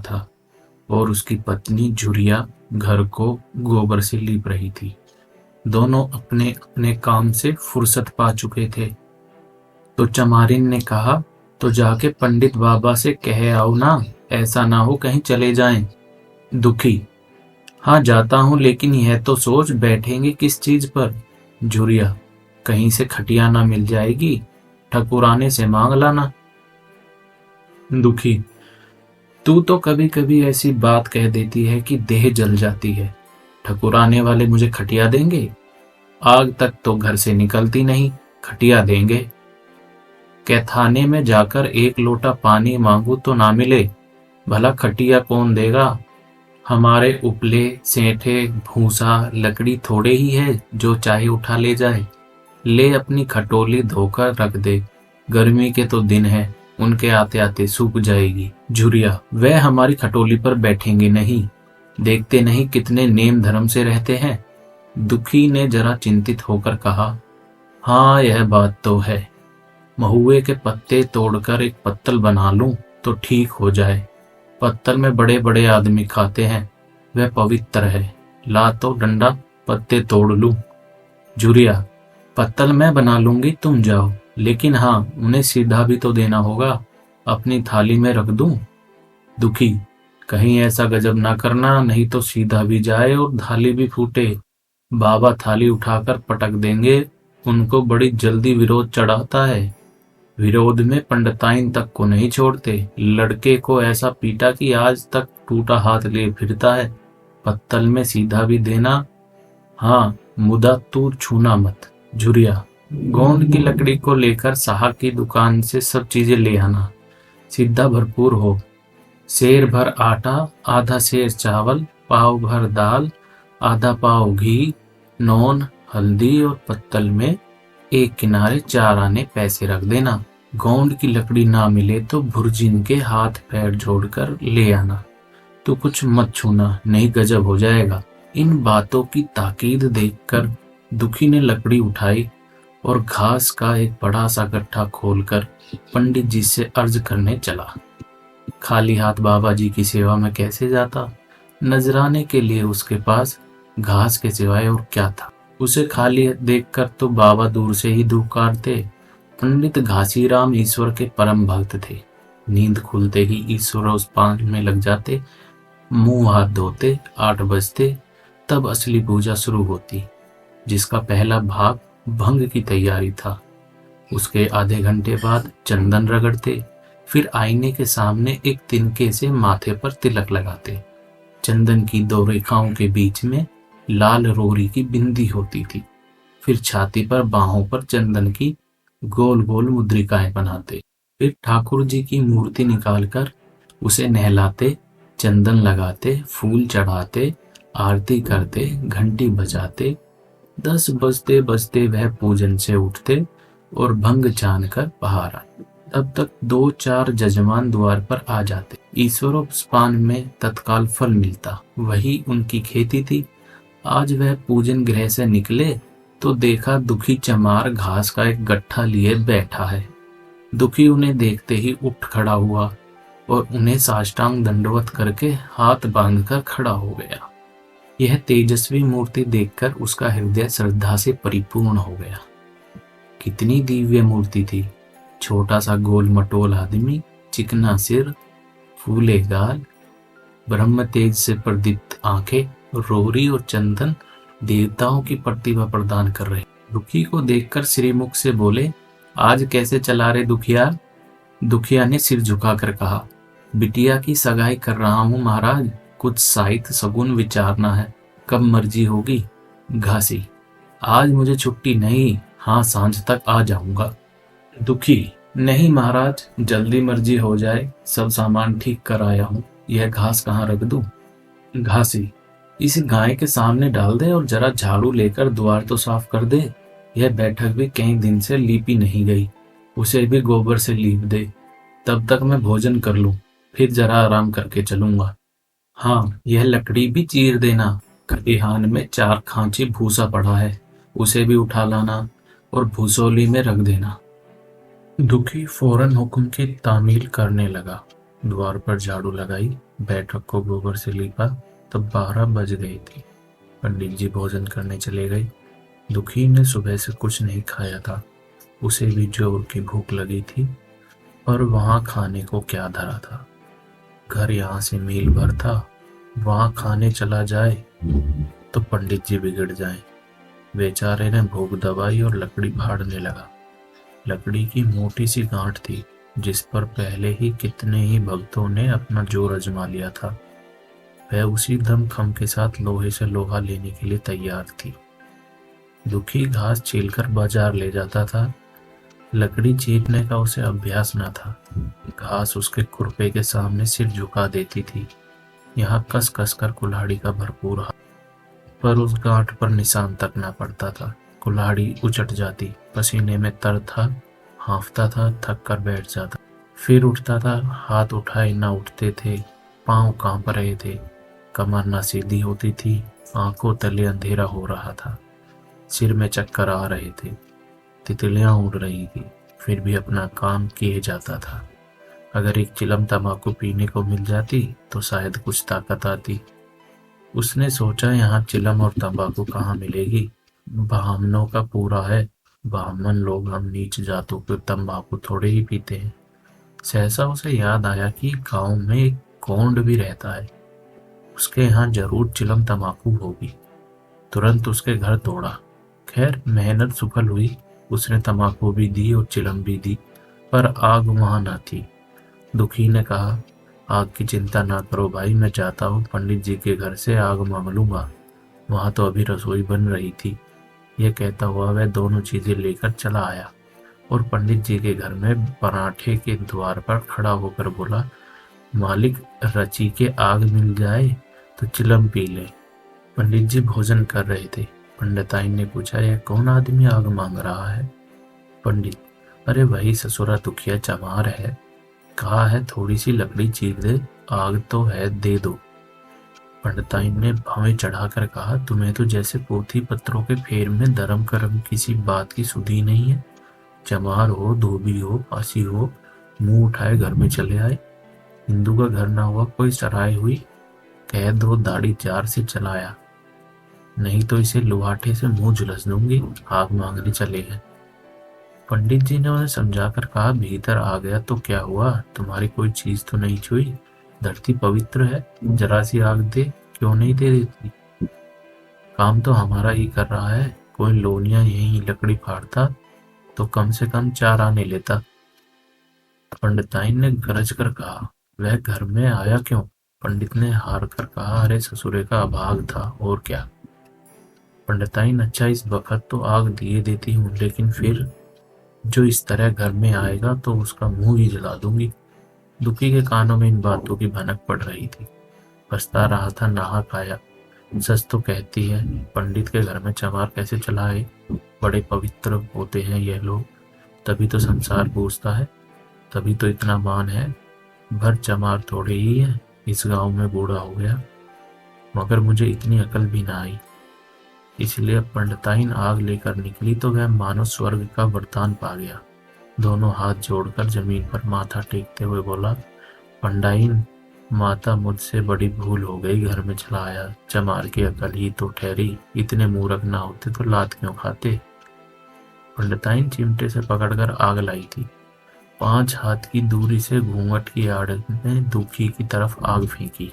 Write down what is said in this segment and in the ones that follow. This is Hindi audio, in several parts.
था और उसकी पत्नी झुरिया घर को गोबर से लीप रही थी। दोनों अपने अपने काम से फुर्सत पा चुके थे। तो चमारिन ने कहा, तो जाके पंडित बाबा से कह आओ ना, ऐसा ना हो कहीं चले जाएं। दुखी, हाँ जाता हूं, लेकिन यह तो सोच बैठेंगे किस चीज पर। झुरिया, कहीं से खटिया ना मिल जाएगी, ठकुराने से मांग लाना। दुखी, तू तो कभी कभी ऐसी बात कह देती है कि देह जल जाती है। ठकुराने वाले मुझे खटिया देंगे? आग तक तो घर से निकलती नहीं, खटिया देंगे? कैथाने में जाकर एक लोटा पानी मांगू तो ना मिले, भला खटिया कौन देगा? हमारे उपले सेंठे भूसा लकड़ी थोड़े ही है जो चाहे उठा ले जाए। ले अपनी खटोली धोकर रख दे, गर्मी के तो दिन है, उनके आते आते सूख जाएगी। झुरिया, वह हमारी खटोली पर बैठेंगे नहीं, देखते नहीं कितने नेम धर्म से रहते हैं। दुखी ने जरा चिंतित होकर कहा, हाँ यह बात तो है। महुए के पत्ते तोड़कर एक पत्तल बना लूं तो ठीक हो जाए। पत्तल में बड़े बड़े आदमी खाते हैं, वह पवित्र है। ला तो डंडा, पत्ते तोड़ लूं। झुरिया, पत्तल मैं बना लूंगी, तुम जाओ, लेकिन हाँ उन्हें सीधा भी तो देना होगा। अपनी थाली में रख दूं? दुखी, कहीं ऐसा गजब ना करना, नहीं तो सीधा भी जाए और थाली भी फूटे। बाबा थाली उठाकर पटक देंगे, उनको बड़ी जल्दी विरोध चढ़ाता है। विरोध में पंडिताइन तक को नहीं छोड़ते। लड़के को ऐसा पीटा कि आज तक टूटा हाथ ले फिरता है। पत्तल में सीधा भी देना, हाँ मुदा तू छूना मत। झुरिया, गोंद की लकड़ी को लेकर साहा की दुकान से सब चीजें ले आना, सीधा भरपूर हो। सेर भर आटा, आधा सेर चावल, पाव भर दाल, आधा पाव घी, नौन, हल्दी और पत्तल में एक किनारे 4 आने पैसे रख देना। गोंद की लकड़ी ना मिले तो भुर्जिन के हाथ पैर जोड़कर ले आना। तो कुछ मत छूना, नहीं गजब हो जाएगा। इन बातों की ताकीद देखकर दुखी ने लकड़ी उठाई और घास का एक बड़ा सा गट्ठा खोलकर पंडित जी से अर्ज करने चला। खाली हाथ बाबा जी की सेवा में कैसे जाता? नजराने के लिए उसके पास घास के सिवाय और क्या था? उसे खाली देखकर तो बाबा दूर से ही धुकारते। पंडित घासीराम ईश्वर के परम भक्त थे। नींद खुलते ही ईश्वर उस पान में लग जाते, मुंह हाथ धोते। 8 बजते तब असली पूजा शुरू होती, जिसका पहला भाग भंग की तैयारी था। उसके आधे घंटे बाद चंदन रगड़ते, फिर आईने के सामने एक तिनके से माथे पर तिलक लगाते। चंदन की 2 रेखाओं के बीच में लाल रोरी की बिंदी होती थी। फिर छाती पर बाहों पर चंदन की गोल गोल मुद्रिकाएं बनाते। फिर ठाकुर जी की मूर्ति निकालकर उसे नहलाते, चंदन लगाते, फूल चढ़ाते, आरती करते, घंटी बजाते। 10 बजते बजते वह पूजन से उठते और भंग छानकर बाहर आते। तब तक 2-4 जजमान द्वार पर आ जाते। ईश्वरोपस्पान में तत्काल फल मिलता, वही उनकी खेती थी। आज वह पूजन गृह से निकले तो देखा दुखी चमार घास का एक गट्ठा लिए बैठा है। दुखी उन्हें देखते ही उठ खड़ा हुआ और उन्हें साष्टांग दंडवत करके हाथ बांधकर खड़ा हो गया। यह तेजस्वी मूर्ति देखकर उसका हृदय श्रद्धा से परिपूर्ण हो गया। कितनी दिव्य मूर्ति थी! छोटा सा गोल मटोल आदमी, चिकना सिर, फूले गाल, ब्रह्म तेज से प्रदीप्त आंखें, रोरी और चंदन देवताओं की प्रतिभा प्रदान कर रहे। दुखी को देखकर श्रीमुख से बोले, आज कैसे चला रे दुखिया? दुखिया ने सिर झुकाकर कहा, बिटिया की सगाई कर रहा हूं महाराज, कुछ साहित्य सगुन विचारना है, कब मर्जी होगी? घासी, आज मुझे छुट्टी नहीं, हाँ सांझ तक आ जाऊंगा। दुखी, नहीं महाराज, जल्दी मर्जी हो जाए, सब सामान ठीक कर आया हूं, यह घास कहाँ रख दूं? घासी, इस गाय के सामने डाल दे और जरा झाड़ू लेकर द्वार तो साफ कर दे। यह बैठक भी कई दिन से लीपी नहीं गई, उसे भी गोबर से लीप दे। तब तक मैं भोजन कर लूं, फिर जरा आराम करके चलूंगा। हाँ, यह लकड़ी भी चीर देना। खलिहान में 4 खांची भूसा पड़ा है, उसे भी उठा लाना और भूसोली में रख देना। दुखी फौरन हुक्म की तामील करने लगा। द्वार पर झाड़ू लगाई, बैठक को गोबर से लीपा, तब 12 बज गई थी। पंडित जी भोजन करने चले गए। दुखी ने सुबह से कुछ नहीं खाया था। उसे भी जोर की भूख लगी थी, पर वहां खाने को क्या धरा था। घर यहाँ से मील भर था, वहां खाने चला जाए तो पंडित जी बिगड़ जाएं। बेचारे ने भूख दबाई और लकड़ी फाड़ने लगा। लकड़ी की मोटी सी गांठ थी, जिस पर पहले ही कितने ही भक्तों ने अपना जोर आजमा लिया था। वह उसी दमखम के साथ लोहे से लोहा लेने के लिए तैयार थी। दुखी घास छीलकर बाजार ले जाता था। लकड़ी चीरने का उसे अभ्यास न था। घास उसके खुरपे के सामने सिर झुका देती थी। यहाँ कस कस कर कुल्हाड़ी का भरपूर हाथ, पर उस गांठ पर निशान तक न पड़ता था। कुल्हाड़ी उचट जाती, पसीने में तर था, हाँफता था, थक कर बैठ जाता, फिर उठता था। हाथ उठाए न उठते थे, पांव कांप रहे थे, कमर न सीधी होती थी, आंखों तले अंधेरा हो रहा था, सिर में चक्कर आ रहे थे, तितलियां उड़ रही थी, फिर भी अपना काम किए जाता था। अगर एक चिलम तंबाकू पीने को मिल जाती तो शायद कुछ ताकत आती। उसने सोचा, यहाँ चिलम और तंबाकू कहाँ मिलेगी, ब्राह्मणों का पूरा है। ब्राह्मण लोग हम नीच जातों के तंबाकू थोड़े ही पीते हैं। सहसा उसे याद आया कि गांव में एक कोंड भी रहता है, उसके यहाँ जरूर चिलम तंबाकू होगी। तुरंत उसके घर दौड़ा। खैर मेहनत सफल हुई। उसने तंबाकू भी दी और चिलम भी दी, पर आग वहां न थी। दुखी ने कहा, आग की चिंता ना करो भाई, मैं जाता हूँ पंडित जी के घर से आग मांग लूंगा, वहां तो अभी रसोई बन रही थी। यह कहता हुआ वह दोनों चीजें लेकर चला आया और पंडित जी के घर में पराठे के द्वार पर खड़ा होकर बोला, मालिक रची के आग मिल जाए तो चिलम पी ले। पंडित जी भोजन कर रहे थे। पंडिताइन ने पूछा, यह कौन आदमी आग मांग रहा है? पंडित, अरे वही ससुरा दुखिया चमार है, कहा है थोड़ी सी लकड़ी चीर दे, आग तो है दे दो। पंडिताइन ने भावें चढ़ाकर कहा, तुम्हें तो जैसे पोथी पत्रों के फेर में धर्म कर्म किसी बात की सुधी नहीं है। चमार हो, धोबी हो, पासी हो, मुंह उठाए घर में चले आए। हिंदू का घर ना हुआ कोई सराय हुई, कह दो दाढ़ी चार से चलाया, नहीं तो इसे लुहाटे से मुंह झुलस दूंगी, आग मांगने चले हैं। पंडित जी ने उन्हें समझाकर कहा, भीतर आ गया तो क्या हुआ, तुम्हारी कोई चीज तो नहीं छुई, धरती पवित्र है, जरा सी आग दे, क्यों नहीं दे देती? काम तो हमारा ही कर रहा है, कोई लोनिया यही लकड़ी फाड़ता तो कम से कम 4 आने लेता। पंडिताइन ने गरज कर कहा, वह घर में आया क्यों? पंडित ने हार कर कहा, अरे ससुरे का अभाग था, और क्या। पंडिताइन, अच्छा इस वक्त तो आग दिए देती हूँ, लेकिन फिर जो इस तरह घर में आएगा तो उसका मुंह ही जला दूंगी। दुखी के कानों में इन बातों की भनक पड़ रही थी। पछता रहा था नहा खाया। सच तो कहती है, पंडित के घर में चमार कैसे चलाए? बड़े पवित्र होते हैं ये लोग, तभी तो संसार पूछता है, तभी तो इतना मान है। भर चमार थोड़े ही है, इस गांव में बूढ़ा हो गया, मगर मुझे इतनी अकल भी ना आई। इसलिए पंडिताइन आग लेकर निकली तो वह मानो स्वर्ग का वरदान पा गया। दोनों हाथ जोड़कर जमीन पर माथा टेकते हुए बोला, पंडाइन माता, मुझसे बड़ी भूल हो गई, घर में चलाया, चमार की अकल ही तो ठहरी, इतने मूर्ख ना होते तो लात क्यों खाते। पंडिताइन चिमटे से पकड़कर आग लाई थी। 5 हाथ की दूरी से घूंघट की आड़ में दुखी की तरफ आग फेंकी।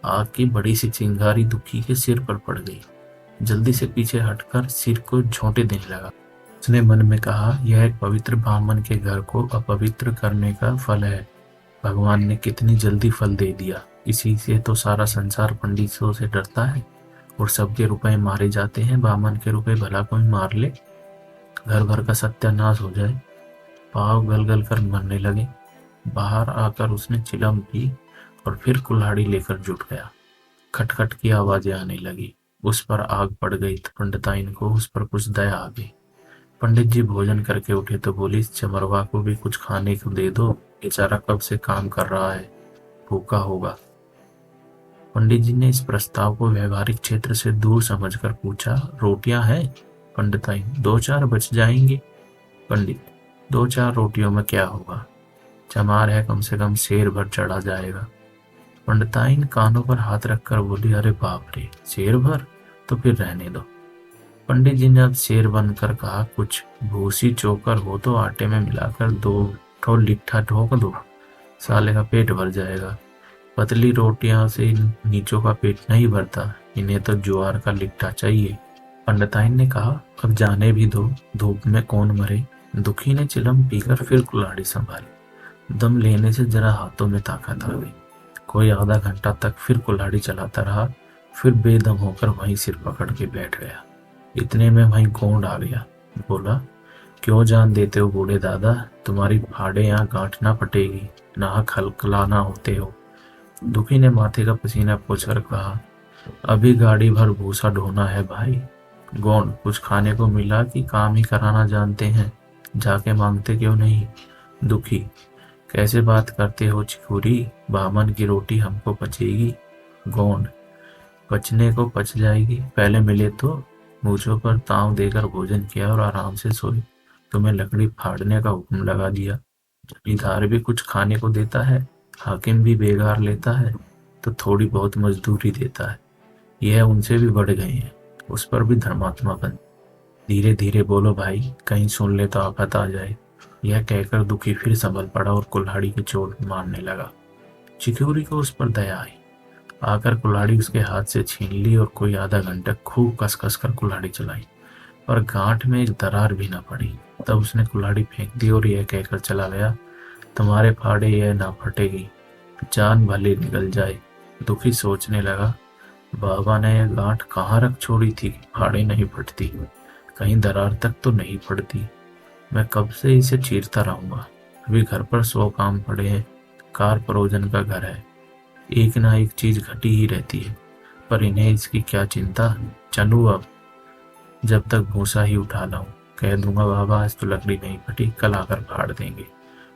आग की बड़ी सी चिंगारी दुखी के सिर पर पड़ गई। जल्दी से पीछे हटकर सिर को झोंटे देने लगा। उसने मन में कहा, यह एक पवित्र ब्राह्मण के घर को अपवित्र करने का फल है। भगवान ने कितनी जल्दी फल दे दिया। इसी से तो सारा संसार पंडितों से डरता है और सबके रुपए मारे जाते हैं। ब्राह्मण के रुपए भला कोई मार ले, घर भर का सत्यानाश हो जाए। पाव गल गल कर मरने लगे। बाहर आकर उसने चिलम पी और फिर कुल्हाड़ी लेकर जुट गया। खटखट की आवाजें आने लगी। उस पर आग पड़ गई तो पंडिताइन को उस पर कुछ दया आ गई। पंडित जी भोजन करके उठे तो बोली, चमरवा को भी कुछ खाने को दे दो, बेचारा कब से काम कर रहा है, भूखा होगा। पंडित जी ने इस प्रस्ताव को व्यवहारिक क्षेत्र से दूर समझकर पूछा, रोटियां हैं? पंडिताइन, 2-4 बच जाएंगे। पंडित, 2-4 रोटियों में क्या होगा, चमार है, कम से कम शेर भर चढ़ा जाएगा। पंडिताइन कानों पर हाथ रखकर बोली, अरे बाप रे, शेर भर? तो फिर रहने दो। पंडित जी ने अब शेर बनकर कहा, कुछ भूसी चोकर हो तो आटे में मिलाकर 2 ठो लिट्ठा ठोक दो, साले का पेट भर जाएगा। पतली रोटियां से नीचों का पेट नहीं भरता, इन्हें तो ज्वार का लिट्ठा चाहिए। पंडिताइन ने कहा, अब जाने भी दो, धूप में कौन मरे। दुखी ने चिलम पीकर फिर कुल्हाड़ी संभाली। दम लेने से जरा हाथों में ताकत आ गई। कोई आधा घंटा तक फिर कुल्हाड़ी चलाता रहा, फिर बेदम होकर वहीं सिर पकड़ के बैठ गया। इतने में वहीं गोंड आ गया। बोला, क्यों जान देते हो बूढ़े दादा, तुम्हारी फाड़े यहाँ गांठ ना फटेगी, ना खलखलाना होते हो। दुखी ने माथे का पसीना पोंछकर कहा, अभी गाड़ी भर भूसा ढोना है भाई। गोंड, कुछ खाने को मिला कि काम ही कराना जानते हैं, जाके मांगते क्यों नहीं। दुखी, कैसे बात करते हो चिकुरी, बामन की रोटी हमको पचेगी। गोंड, पचने को पच जाएगी, पहले मिले तो। मूछों पर ताव देकर भोजन किया और आराम से सोए। तुम्हें लकड़ी फाड़ने का हुक्म लगा दिया। जमींदार भी कुछ खाने को देता है, हाकिम भी बेगार लेता है तो थोड़ी बहुत मजदूरी देता है। यह उनसे भी बढ़ गए हैं, उस पर भी धर्मात्मा बन। धीरे धीरे बोलो भाई, कहीं सुन ले तो आफत आ जाए। यह कहकर दुखी फिर संभल पड़ा और कुल्हाड़ी की चोट मारने लगा। चिकोरी को उस पर दया आई, आकर कुल्हाड़ी उसके हाथ से छीन ली और कोई आधा घंटा खूब कस कर कुल्हाड़ी चलाई, पर गांठ में एक दरार भी न पड़ी। तब उसने कुल्हाड़ी फेंक दी और यह कहकर चला गया, तुम्हारे फाड़े यह ना फटेगी, जान भले निकल जाए। दुखी सोचने लगा, बाबा ने यह गांठ कहाँ रख छोड़ी थी, फाड़े नहीं फटती, कहीं दरार तक तो नहीं पड़ती। मैं कब से इसे चीरता रहूंगा। अभी घर पर 100 काम पड़े हैं, कार परोजन का घर है, एक ना एक चीज घटी ही रहती है, पर इन्हें इसकी क्या चिंता। चलू अब, जब तक भूसा ही उठा लाऊं। कह दूंगा बाबा आज तो लकड़ी नहीं फटी, कल आकर फाड़ देंगे।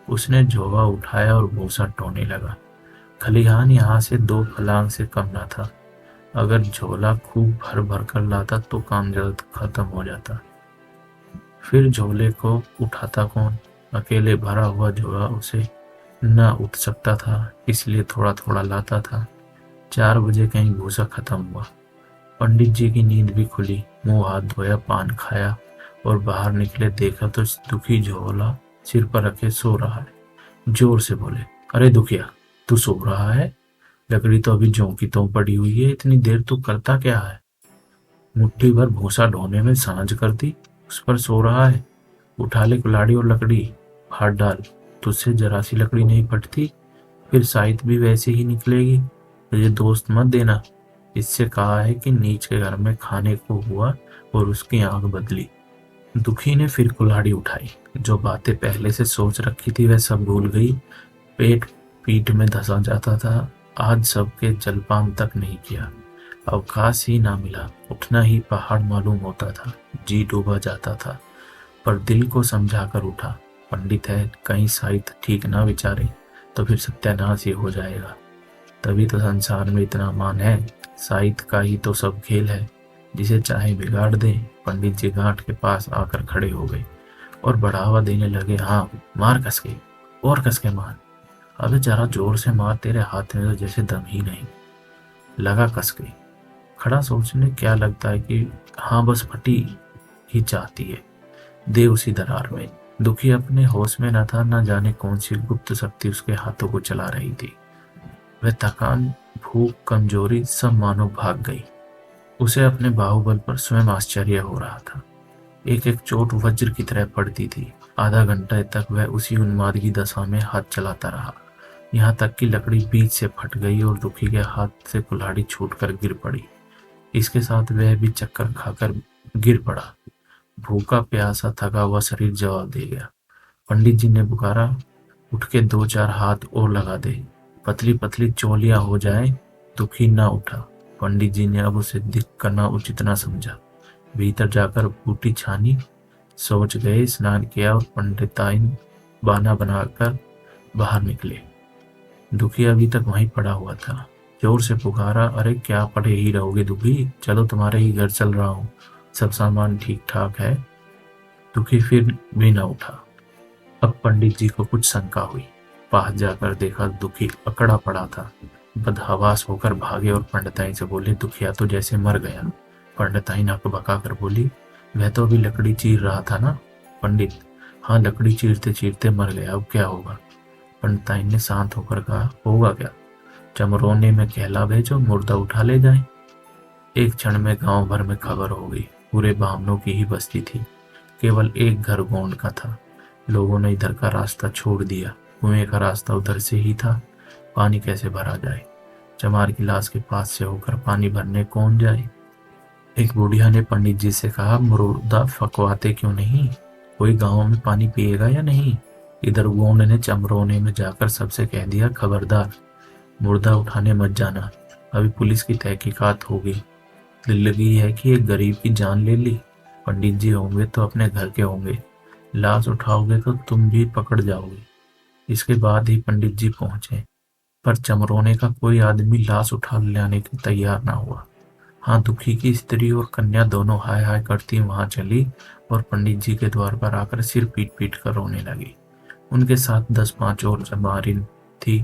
उसने झोवा उठाया और भूसा ढोने लगा। खलिहान यहाँ से 2 फलांग से कम न था। अगर झोला खूब भर भर कर लाता तो काम जल्द खत्म हो जाता। फिर झोले को उठाता कौन, अकेले भरा हुआ झोला उसे न उठ सकता था, इसलिए थोड़ा थोड़ा लाता था। 4 बजे कहीं भूसा खत्म हुआ। पंडित जी की नींद भी खुली, मुंह हाथ धोया, पान खाया और बाहर निकले। देखा तो दुखी झोला सिर पर रखे सो रहा है। जोर से बोले, अरे दुखिया, तू सो रहा है? लकड़ी तो अभी ज्यों की त्यों पड़ी हुई है, इतनी देर तू करता क्या है? मुट्ठी भर भूसा ढोने में सांझ कर दी, उस पर सो रहा है। उठा ले कुल्हाड़ी और लकड़ी, फाड़ डाल। तुझसे जरा सी लकड़ी नहीं फटती, फिर साइत भी वैसे ही निकलेगी। मुझे दोस्त मत देना। इससे कहा है कि नीच के घर में खाने को हुआ और उसकी आंख बदली। दुखी ने फिर कुल्हाड़ी उठाई। जो बातें पहले से सोच रखी थी वह सब भूल गई। पेट पीठ में धंसा जाता था। आज सबके जलपान तक नहीं किया, अवकाश ही ना मिला। उठना ही पहाड़ मालूम होता था, जी डूबा जाता था, पर दिल को समझाकर उठा। पंडित है, कहीं साहित्य ठीक ना विचारे तो फिर सत्यानाश ही हो जाएगा। तभी तो संसार में इतना मान है। साहित्य का ही तो सब खेल है, जिसे चाहे बिगाड़ दे। पंडित जी गांठ के पास आकर खड़े हो गए और बढ़ावा देने लगे। हाँ, मार कस के, और कस के मार। अबे जरा जोर से मार, तेरे हाथ में तो जैसे दम ही नहीं। लगा कस के। खड़ा सोचने क्या लगता है कि हाँ बस फटी ही चाहती है, दे उसी दरार में। दुखी अपने होश में न था, न जाने कौन सी गुप्त शक्ति उसके हाथों को चला रही थी। वह थकान, भूख, कमजोरी सब मानो भाग गई। उसे अपने बाहुबल पर स्वयं आश्चर्य हो रहा था। एक एक चोट वज्र की तरह पड़ती थी। आधा घंटा तक वह उसी उन्माद की दशा में हाथ चलाता रहा, यहाँ तक कि लकड़ी बीच से फट गई और दुखी के हाथ से कुल्हाड़ी छूटकर गिर पड़ी। इसके साथ वह भी चक्कर खाकर गिर पड़ा। भूखा प्यासा थका हुआ शरीर जवाब दे गया। पंडित जी ने पुकारा, उठ के 2-4 हाथ और लगा दे, पतली पतली चोलियां हो जाए। दुखी ना उठा। पंडित जी ने अब उसे दिख करना उचित ना समझा। भीतर जाकर बूटी छानी, सोच गए, स्नान किया और पंडिताइन बाना बनाकर बाहर निकले। दुखी अभी तक वहीं पड़ा हुआ था। जोर से पुकारा, अरे क्या पड़े ही रहोगे दुखी, चलो तुम्हारे ही घर चल रहा हूँ, सब सामान ठीक ठाक है। दुखी फिर भी न उठा। अब पंडित जी को कुछ शंका हुई। पास जाकर देखा दुखी अकड़ा पड़ा था। बदहवास होकर भागे और पंडिताई से बोले, दुखिया तो जैसे मर गया। पंडिताई नक बका कर बोली, वह तो अभी लकड़ी चीर रहा था ना। पंडित, हाँ, लकड़ी चीरते चीरते मर गया, अब क्या होगा। पंडिताई ने शांत होकर कहा, होगा क्या, चमरोने में कहला भेजो, मुर्दा उठा ले जाए। एक क्षण में गांव भर में खबर हो गई। पूरे बामनों की ही बस्ती थी, केवल एक घर गोंड का था। लोगों ने इधर का रास्ता छोड़ दिया, कुएं का रास्ता उधर से ही था। पानी कैसे भरा जाए, चमार की लाश के पास से होकर पानी भरने कौन जाए। एक बुढ़िया ने पंडित जी से कहा, मुर्दा फकवाते क्यों नहीं, कोई गांव में पानी पिएगा या नहीं। इधर गोंड ने चमरोने में जाकर सबसे कह दिया, खबरदार, मुर्दा उठाने मत जाना, अभी पुलिस की तहकीकात होगी। लगी है कि एक गरीब की जान ले ली। पंडित जी होंगे तो अपने घर के होंगे, लाश उठाओगे तो तुम भी पकड़ जाओगे। इसके बाद ही पंडित जी पहुंचे, पर चमरोने का कोई आदमी लाश उठा लाने के तैयार ना हुआ। हाँ, दुखी की स्त्री और कन्या दोनों हाय हाय करती वहां चली और पंडित जी के द्वार पर आकर सिर पीट पीट कर रोने लगी। उनके साथ 10-5 और चमारिन थी,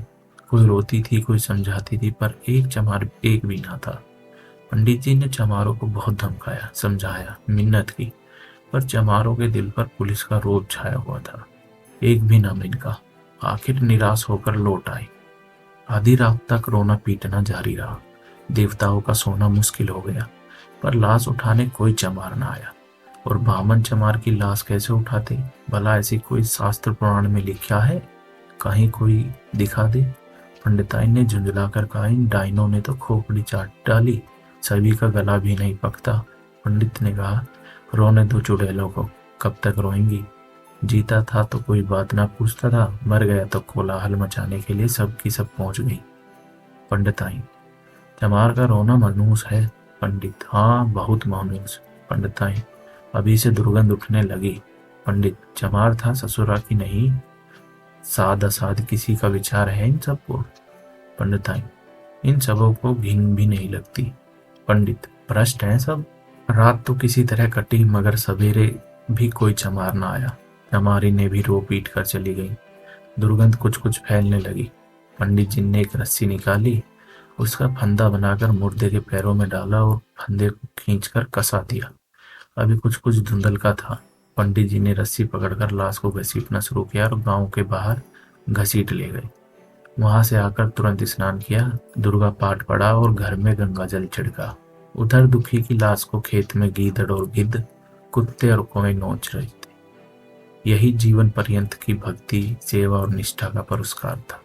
कोई रोती थी, कोई समझाती थी, पर एक चमार एक भी ना था। पंडित जी ने चमारों को बहुत धमकाया, समझाया, मिन्नत की, पर चमारों के दिल पर पुलिस का रोब छाया हुआ था। एक भी न मिनका। आखिर निराश होकर लौट आई। आधी रात तक रोना पीटना जारी रहा। देवताओं का सोना मुश्किल हो गया, पर लाश उठाने कोई चमार न आया। और बामन चमार की लाश कैसे उठाते, भला ऐसी कोई शास्त्र पुराण में लिखा है, कहीं कोई दिखा दे। पंडिताई ने झुंझलाकर कहा, इन डाइनों ने तो खोपड़ी चाट डाली, सभी का गला भी नहीं पकता। पंडित ने कहा, रोने दो चुड़ैलों को, कब तक रोएंगी। जीता था तो कोई बात ना पूछता था, मर गया तो कोलाहल मचाने के लिए सब की सब पहुंच गई। पंडिताई, चमार का रोना मनूस है। पंडित, हाँ, बहुत मनूस। पंडिताई, अभी से दुर्गंध उठने लगी। पंडित, चमार था ससुरा की नहीं, साद असाद किसी का विचार है इन सबको। पंडिताई, इन सबों को घिन भी नहीं लगती। पंडित, भ्रष्ट हैं सब। रात तो किसी तरह कटी, मगर सवेरे भी कोई चमार ना आया। चमारी ने भी रो पीट कर चली गई। दुर्गंध कुछ कुछ फैलने लगी। पंडित जी ने एक रस्सी निकाली, उसका फंदा बनाकर मुर्दे के पैरों में डाला और फंदे को खींचकर कसा दिया। अभी कुछ कुछ धुंधल का था। पंडित जी ने रस्सी पकड़कर लाश को घसीटना शुरू किया और गांव के बाहर घसीट ले गए। वहां से आकर तुरंत स्नान किया, दुर्गा पाठ पढ़ा और घर में गंगा जल छिड़का। उधर दुखी की लाश को खेत में गीदड़ और गिद्ध, कुत्ते और कौवे नोच रहे थे। यही जीवन पर्यंत की भक्ति, सेवा और निष्ठा का पुरस्कार था।